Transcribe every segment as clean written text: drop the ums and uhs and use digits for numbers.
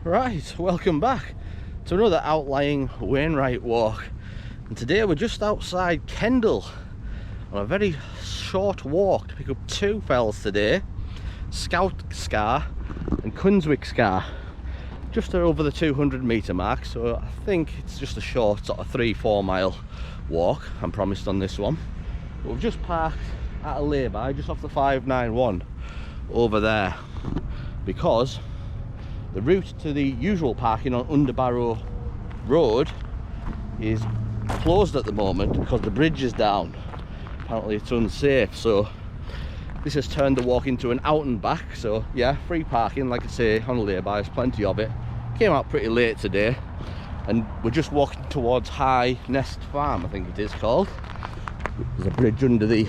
Right, welcome back to another Outlying Wainwright walk. And today we're just outside Kendal on a very short walk to pick up two fells today, Scout Scar and Cunswick Scar. Just over the 200 metre mark, so I think it's just a short sort of 3-4 mile walk I'm promised on this one. But we've just parked at a layby just off the 591 over there because the route to the usual parking on Underbarrow Road is closed at the moment because the bridge is down. Apparently it's unsafe, so this has turned the walk into an out and back. So yeah, free parking, like I say, on a layby, there's plenty of it. Came out pretty late today and we're just walking towards High Nest Farm, I think it is called. There's a bridge under the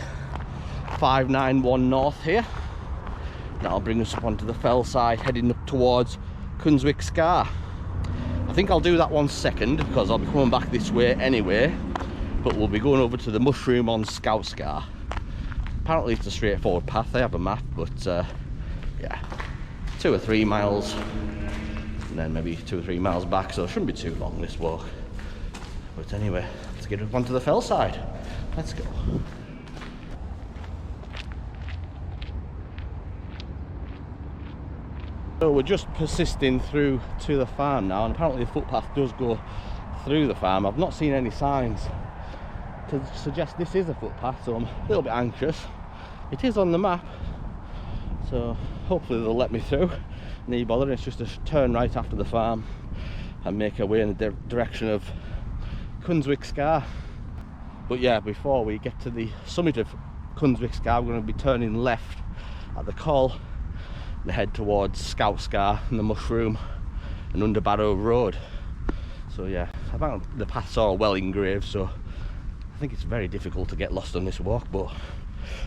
591 north here. That'll bring us up onto the fell side, heading up towards Cunswick Scar. I think I'll do that one second because I'll be coming back this way anyway, but we'll be going over to the mushroom on Scout Scar. Apparently it's a straightforward path, they have a map, but yeah, 2 or 3 miles and then maybe 2 or 3 miles back, so it shouldn't be too long this walk. But anyway, let's get up onto the fell side. Let's go. So we're just persisting through to the farm now, and apparently the footpath does go through the farm. I've not seen any signs to suggest this is a footpath, so I'm a little bit anxious. It is on the map, so hopefully they'll let me through. Need bothering, it's just a turn right after the farm and make our way in the direction of Cunswick Scar. But yeah, before we get to the summit of Cunswick Scar, we're going to be turning left at the call and head towards Scout Scar and the mushroom and Underbarrow Road. So yeah, I think the paths are well engraved, so I think it's very difficult to get lost on this walk, but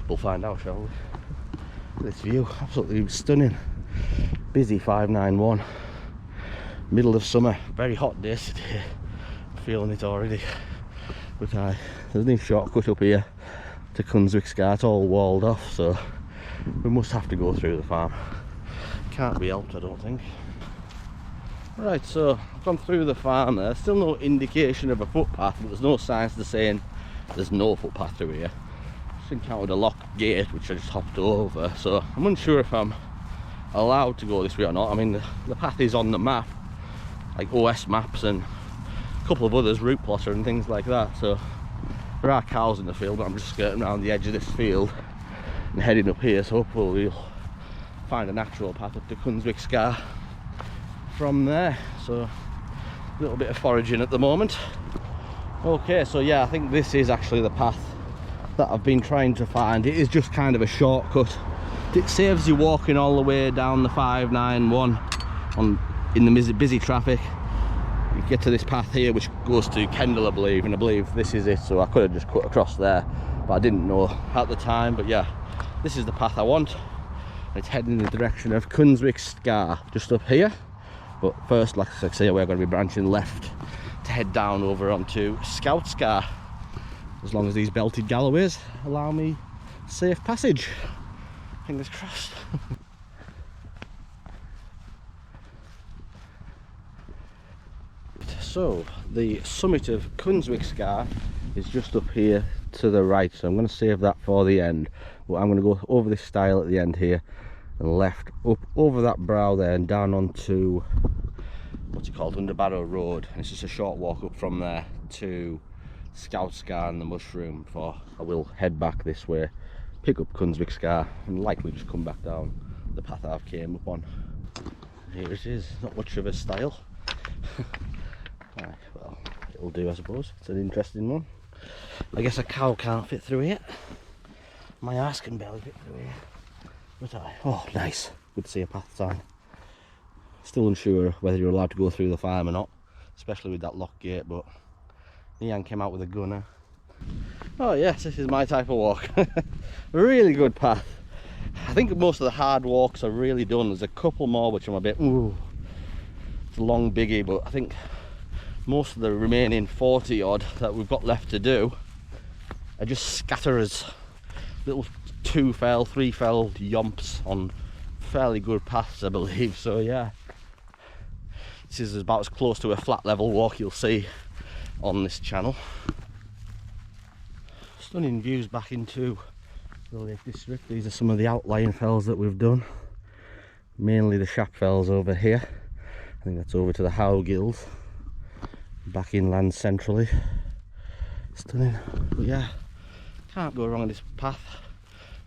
we'll find out, shall we? This view, absolutely stunning. Busy 591, middle of summer, very hot days today. I'm feeling it already. But there's no shortcut up here to Cunswick Scar, it's all walled off, so we must have to go through the farm. Can't be helped, I don't think. Right, so I've gone through the farm there, still no indication of a footpath, but there's no signs to saying there's no footpath through here. Just encountered a locked gate which I just hopped over, so I'm unsure if I'm allowed to go this way or not. I mean, the path is on the map, like OS maps and a couple of others, route plotter and things like that, so there are cows in the field, but I'm just skirting around the edge of this field and heading up here, so hopefully we'll find a natural path up to Cunswick Scar from there. So a little bit of foraging at the moment. Okay, so yeah, I think this is actually the path that I've been trying to find. It is just kind of a shortcut. It saves you walking all the way down the 591 in the busy traffic. You get to this path here which goes to Kendal, I believe, and I believe this is it, so I could have just cut across there, but I didn't know at the time. But yeah, this is the path I want. It's heading in the direction of Cunswick Scar, just up here. But first, like I say, we're going to be branching left to head down over onto Scout Scar, as long as these belted galloways allow me safe passage. Fingers crossed. So the summit of Cunswick Scar is just up here to the right, so I'm going to save that for the end. But I'm going to go over this stile at the end here and left up over that brow there and down onto what's it called, Underbarrow Road, and it's just a short walk up from there to Scout Scar and the mushroom before I will head back this way, pick up Cunswick Scar and likely just come back down the path I've came up on. Here it is, not much of a style. Right, well, it'll do, I suppose. It's an interesting one. I guess a cow can't fit through here. My ass can barely fit through here. But oh, nice. Good to see a path sign. Still unsure whether you're allowed to go through the farm or not, especially with that locked gate, but Ian came out with a gunner. Oh yes, this is my type of walk. Really good path. I think most of the hard walks are really done. There's a couple more which I'm a bit, ooh, it's a long biggie, but I think most of the remaining 40 odd that we've got left to do are just scatterers, little 2 fell, 3 fell yomps on fairly good paths, I believe. So yeah, This is about as close to a flat level walk you'll see on this channel. Stunning views back into the Lake District. These are some of the outlying fells that we've done. Mainly the Shap fells over here. I think that's over to the How Gills. Back inland centrally. Stunning. But yeah, can't go wrong on this path.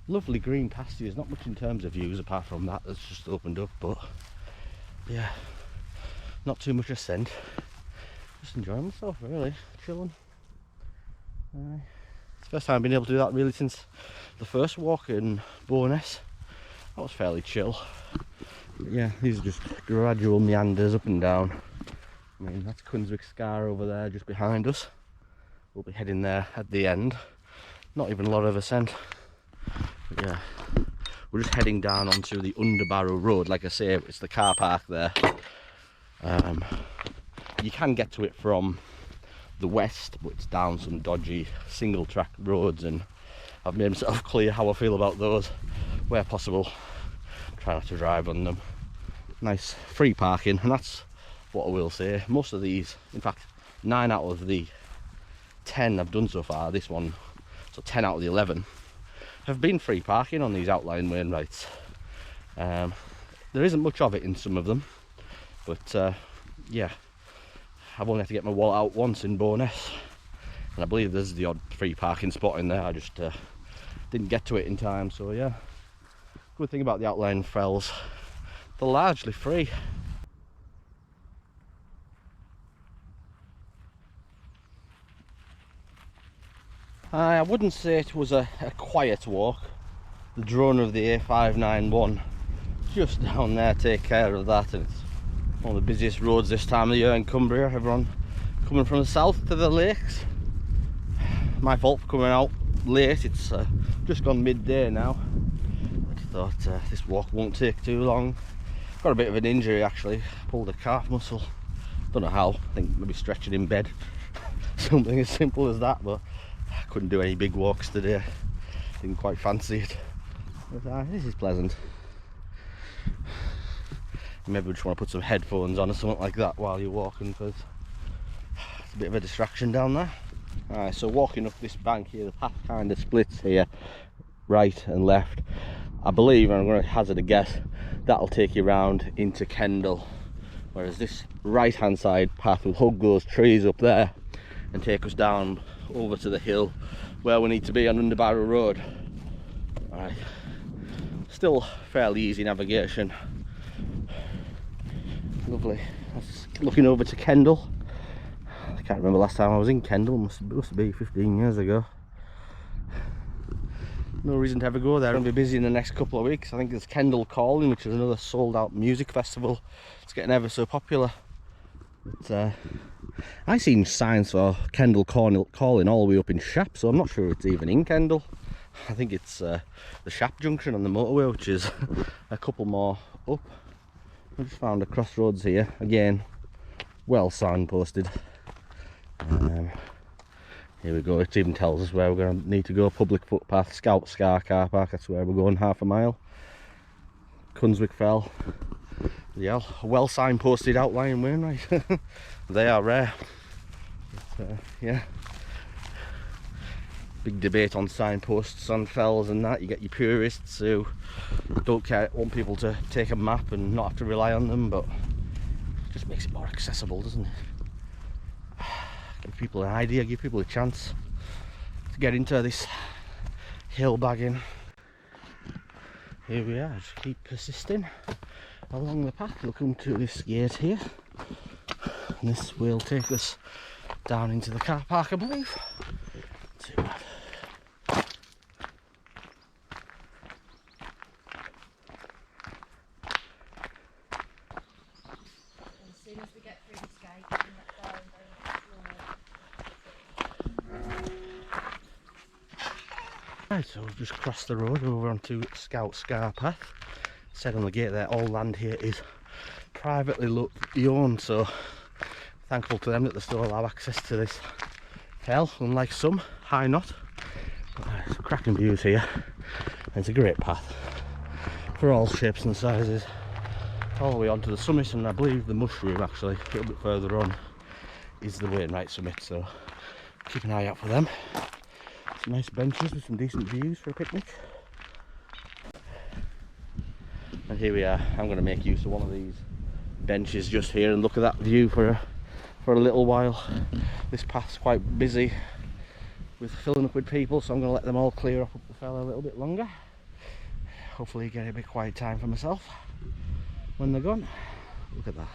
Lovely green pastures, not much in terms of views apart from that that's just opened up, but yeah, not too much ascent. Just enjoying myself really, chilling. It's the first time I've been able to do that really since the first walk in Bowness. That was fairly chill. But yeah, these are just gradual meanders up and down. I mean, that's Cunswick Scar over there just behind us. We'll be heading there at the end. Not even a lot of ascent. But yeah, we're just heading down onto the Underbarrow Road. Like I say, it's the car park there. You can get to it from the west, but it's down some dodgy single track roads, and I've made myself clear how I feel about those. Where possible, try not to drive on them. Nice free parking, and that's what I will say. Most of these, in fact 9 out of the 10 I've done so far, this one, so 10 out of the 11 have been free parking on these outlying Wainwrights. There isn't much of it in some of them, but yeah, I've only had to get my wallet out once in Bowness, and I believe there's the odd free parking spot in there. I just didn't get to it in time. So yeah, good thing about the outlying fells, they're largely free. I wouldn't say it was a quiet walk. The drone of the A591 just down there take care of that, and it's one of the busiest roads this time of the year in Cumbria. Everyone coming from the south to the lakes. My fault for coming out late. It's just gone midday now. I thought this walk won't take too long. Got a bit of an injury actually. Pulled a calf muscle. Don't know how. I think maybe stretching in bed. Something as simple as that, but I couldn't do any big walks today. Didn't quite fancy it. But this is pleasant. Maybe we just want to put some headphones on or something like that while you're walking, because it's a bit of a distraction down there. Alright, so walking up this bank here, the path kind of splits here, right and left. I believe, and I'm going to hazard a guess, that'll take you round into Kendal, whereas this right hand side path will hug those trees up there and take us down over to the hill where we need to be on Underbarrow Road. Alright, still fairly easy navigation. Lovely. Looking over to Kendal. I can't remember last time I was in Kendal. Must be 15 years ago. No reason to ever go there. I'll be busy in the next couple of weeks. I think there's Kendal Calling, which is another sold out music festival. It's getting ever so popular. But I seen signs for Kendal Calling all the way up in Shap, so I'm not sure it's even in Kendal. I think it's the Shap junction on the motorway, which is a couple more up. I just found a crossroads here, again, well signposted. Here we go, it even tells us where we're going to need to go. Public footpath, Scout Scar car park, that's where we're going, half a mile. Cunswick Fell. Yeah, well signposted outlying Wainwright. They are rare. But, yeah. Big debate on signposts on fells and that. You get your purists who don't care, want people to take a map and not have to rely on them, but it just makes it more accessible, doesn't it? Give people an idea, give people a chance to get into this hill bagging. Here we are, just keep persisting along the path. We'll come to this gate here, and this will take us down into the car park, I believe. Not too bad. Right, so we've just crossed the road over onto Scout Scar path. Said on the gate there, all land here is privately owned, so thankful to them that they still allow access to this fell, unlike some high knot. But there's cracking views here, and it's a great path for all shapes and sizes. all the way onto the summit, and I believe the mushroom actually a little bit further on is the Wainwright summit, so keep an eye out for them. Some nice benches with some decent views for a picnic. And here we are. I'm going to make use of one of these benches just here and look at that view for a little while. This path's quite busy with filling up with people, so I'm going to let them all clear up the fella a little bit longer. Hopefully get a bit quiet time for myself when they're gone. Look at that.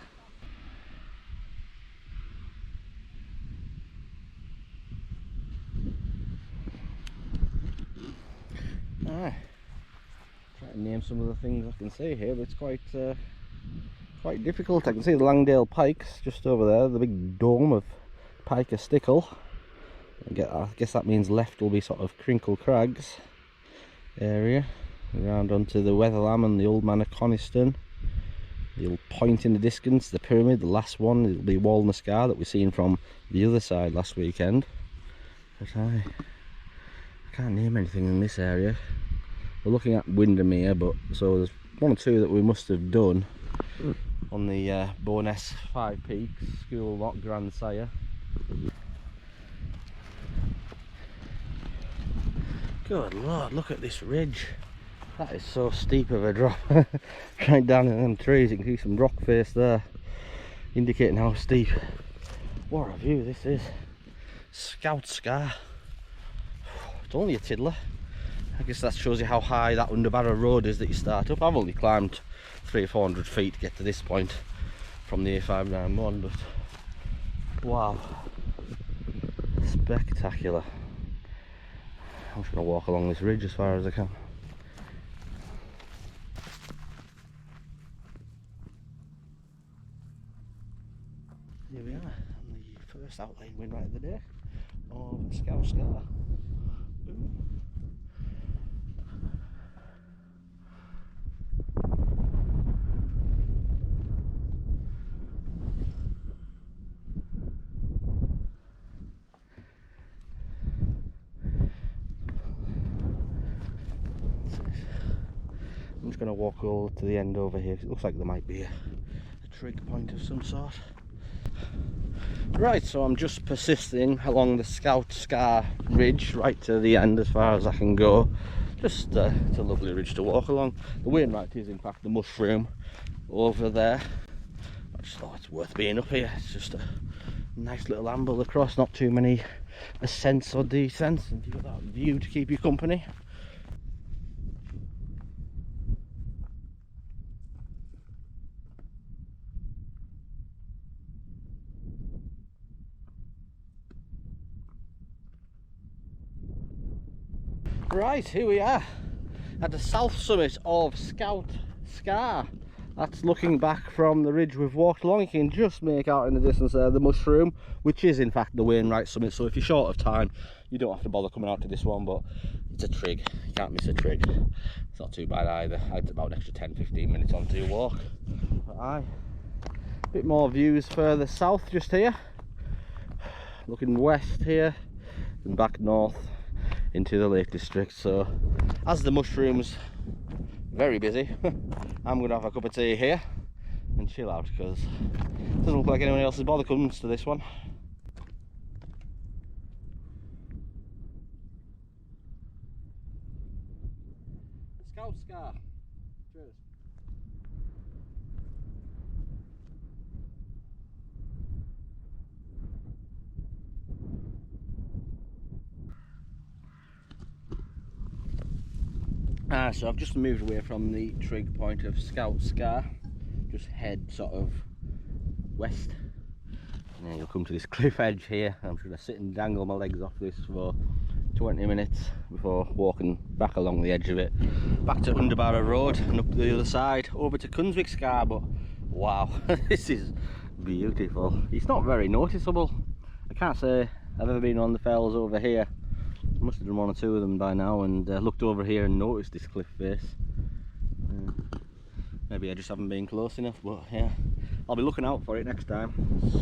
Alright, try to name some of the things I can see here, but it's quite difficult. I can see the Langdale Pikes just over there, the big dome of Pike a Stickle. I guess that means left will be sort of Crinkle Crags area. Around onto the Weatherlam and the Old Man of Coniston. The old point in the distance, the pyramid, the last one, it'll be Walnut Scar that we've seen from the other side last weekend. But I can't name anything in this area. We're looking at Windermere, but so there's one or two that we must have done on the Bowness 5 Peaks, School Lock, Grand Sire. Good lord, look at this ridge. That is so steep of a drop. Right down in them trees, you can see some rock face there, indicating how steep. What a view this is. Scout Scar. It's only a tiddler. I guess that shows you how high that Underbarrow road is that you start up. I've only climbed 300 or 400 feet to get to this point from the A591, but wow, spectacular. I'm just going to walk along this ridge as far as I can. Here we are, on the first outlying Wainwright of the day of Scout Scar. Ooh. I'm just going to walk over to the end over here because it looks like there might be a trig point of some sort. Right, so I'm just persisting along the Scout Scar ridge right to the end as far as I can go. Just it's a lovely ridge to walk along. The Wainwright is in fact the mushroom over there. I just thought it's worth being up here. It's just a nice little amble across, not too many ascents or descents, and you've got that view to keep you company. Right, here we are at the south summit of Scout Scar. That's looking back from the ridge we've walked along. You can just make out in the distance there the mushroom, which is in fact the Wainwright summit. So if you're short of time, you don't have to bother coming out to this one, but it's a trig. You can't miss a trig. It's not too bad either. I had about an extra 10-15 minutes onto your walk. But aye, a bit more views further south just here. Looking west here and back north into the Lake District. So as the mushroom's very busy, I'm going to have a cup of tea here and chill out because it doesn't look like anyone else's bother comes to this one. Scout Scar. Cheers. So I've just moved away from the trig point of Scout Scar, just head sort of west, and then you'll come to this cliff edge here. I'm just going to sit and dangle my legs off this for 20 minutes before walking back along the edge of it, back to Underbarrow Road and up the other side over to Cunswick Scar. But wow, this is beautiful. It's not very noticeable. I can't say I've ever been on the fells over here. I must have done one or two of them by now and looked over here and noticed this cliff face. Maybe I just haven't been close enough, but yeah, I'll be looking out for it next time.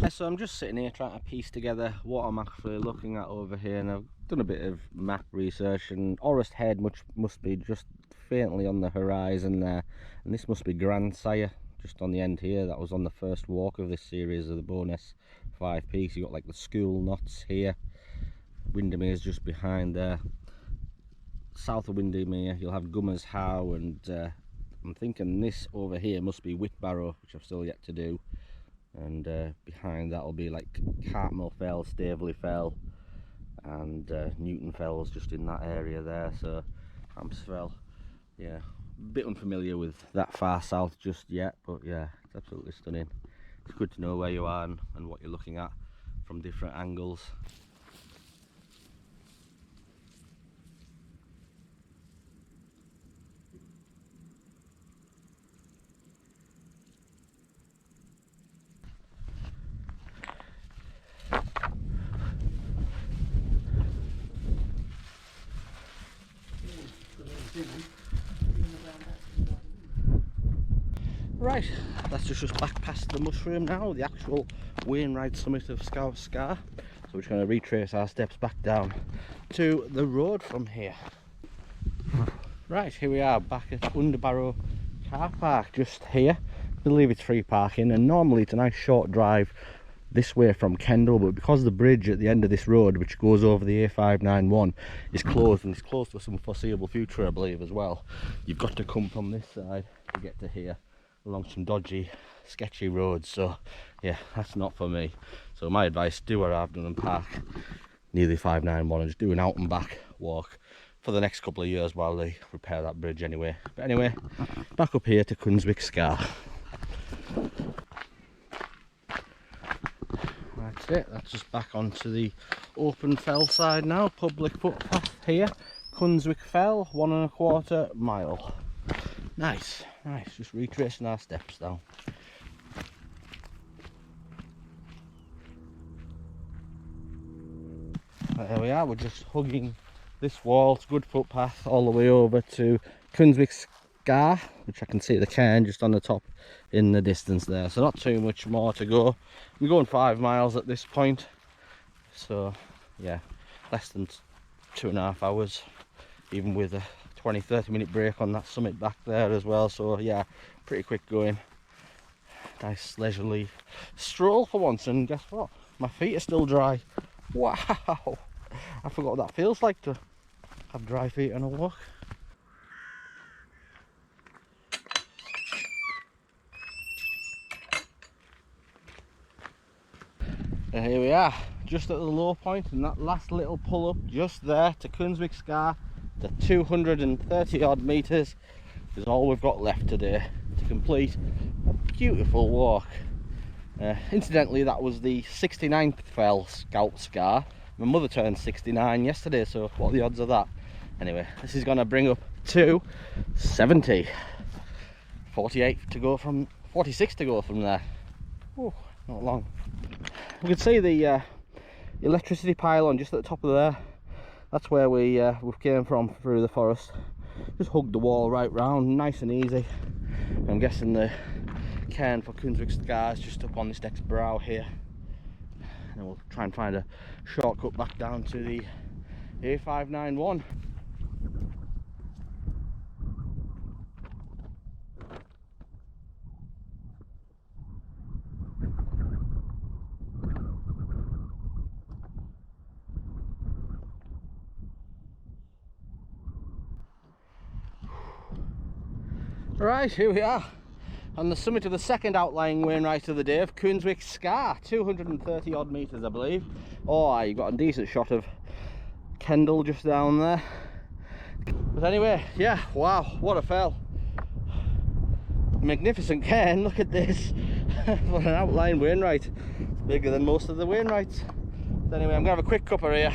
So I'm just sitting here trying to piece together what I'm actually looking at over here, and I've done a bit of map research, and Orrest Head must be just faintly on the horizon there, and this must be Grand Sire just on the end here. That was on the first walk of this series of the Bonus 5-piece. You got like the school knots here. Windermere's just behind there. South of Windermere you'll have Gummers How, and I'm thinking this over here must be Whitbarrow, which I've still yet to do. And behind that will be like Cartmel Fell, Staveley Fell, and Newton Fells just in that area there. So Hamps Fell, yeah, a bit unfamiliar with that far south just yet, but yeah, it's absolutely stunning. It's good to know where you are and what you're looking at from different angles. Right, that's just back past the mushroom now, the actual Wainwright summit of Scar. So we're just going to retrace our steps back down to the road from here. Right, here we are back at Underbarrow car park just here. I believe it's free parking, and normally it's a nice short drive this way from Kendal, but because the bridge at the end of this road, which goes over the A591, is closed, and it's closed for some foreseeable future I believe as well, you've got to come from this side to get to here, along some dodgy, sketchy roads. So yeah, that's not for me. So my advice, do what I've done and park near the 591 and just do an out and back walk for the next couple of years while they repair that bridge anyway. But anyway, back up here to Cunswick Scar. That's it, that's just back onto the open fell side now. Public footpath here, Cunswick Fell, 1¼ mile. Nice, nice, just retracing our steps down. There we are, we're just hugging this wall. It's a good footpath all the way over to Cunswick Scar, which I can see the cairn just on the top in the distance there. So not too much more to go. We're going 5 miles at this point, so yeah, less than 2.5 hours, even with a 20-30 minute break on that summit back there as well. So yeah, pretty quick going. Nice leisurely stroll for once, and guess what, my feet are still dry. Wow, I forgot what that feels like to have dry feet on a walk. And here we are, just at the low point, and that last little pull up just there to Cunswick Scar, the 230 odd metres is all we've got left today to complete a beautiful walk. Incidentally, that was the 69th fell Scout Scar. My mother turned 69 yesterday, so what are the odds of that? Anyway, this is going to bring up to 70. 48 to go from, 46 to go from there. Oh, not long. We can see the electricity pylon just at the top of there. That's where we came from through the forest. Just hugged the wall right round, nice and easy. I'm guessing the cairn for Cunswick Scar is just up on this next brow here. And we'll try and find a shortcut back down to the A591. Right, here we are on the summit of the second outlying Wainwright of the day of Cunswick Scar, 230 odd metres I believe. Oh, you got a decent shot of Kendal just down there. But anyway, yeah, wow, what a fell. Magnificent cairn, look at this. For an outlying Wainwright, it's bigger than most of the Wainwrights. So anyway, I'm going to have a quick cuppa here,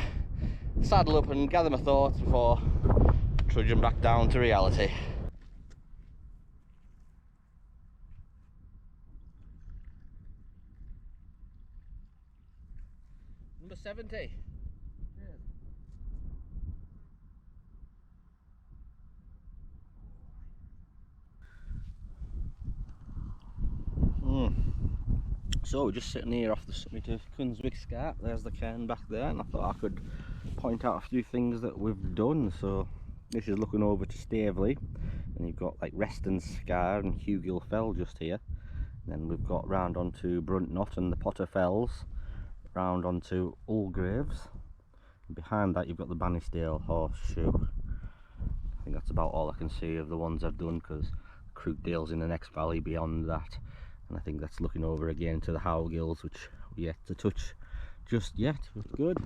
saddle up and gather my thoughts before trudging back down to reality. Number 70. So we're just sitting here off the summit of Cunswick Scar. There's the cairn back there, and I thought I could point out a few things that we've done. So this is looking over to Staveley, and you've got like Reston Scar and Hugill Fell just here. Then we've got round onto Bruntnott and the Potter Fells, round onto Ulgraves. And behind that you've got the Bannisdale Horseshoe. I think that's about all I can see of the ones I've done, because Crookdale's in the next valley beyond that, and I think that's looking over again to the Howgills, which we're yet to touch just yet. But good,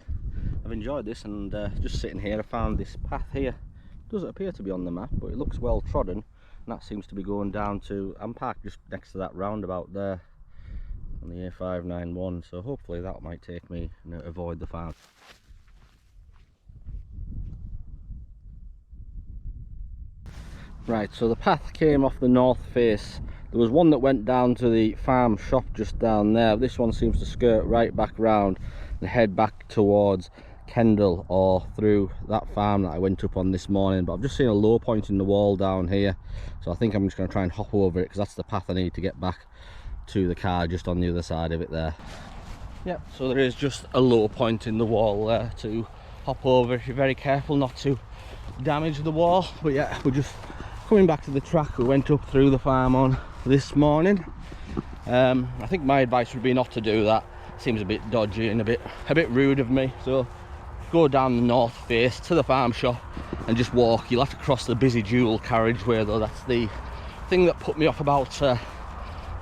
I've enjoyed this, and just sitting here I found this path here. It doesn't appear to be on the map, but it looks well trodden, and that seems to be going down to, I'm parked just next to that roundabout there on the A591, so hopefully that might take me and avoid the farm. Right, so the path came off the north face. There was one that went down to the farm shop just down there. This one seems to skirt right back round and head back towards Kendal, or through that farm that I went up on this morning. But I've just seen a low point in the wall down here, so I think I'm just going to try and hop over it, because that's the path I need to get back to the car, just on the other side of it there. Yep, so there is just a low point in the wall there to hop over if you're very careful not to damage the wall. But yeah, we're just coming back to the track we went up through the farm on this morning. I think my advice would be not to do that. Seems a bit dodgy and a bit rude of me. So go down the north face to the farm shop and just walk. You'll have to cross the busy dual carriageway though. That's the thing that put me off about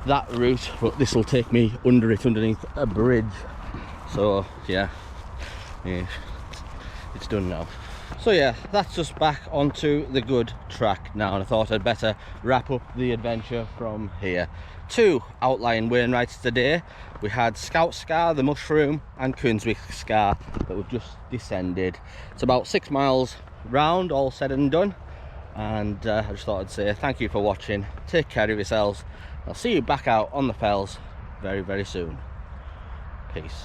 that route, but this will take me underneath a bridge. So yeah, it's done now. So yeah, that's us back onto the good track now, and I thought I'd better wrap up the adventure from here. 2 outlying Wainwrights today. We had Scout Scar, the Mushroom, and Cunswick Scar that we've just descended. It's about 6 miles round, all said and done, and I just thought I'd say thank you for watching. Take care of yourselves. I'll see you back out on the fells very, very soon. Peace.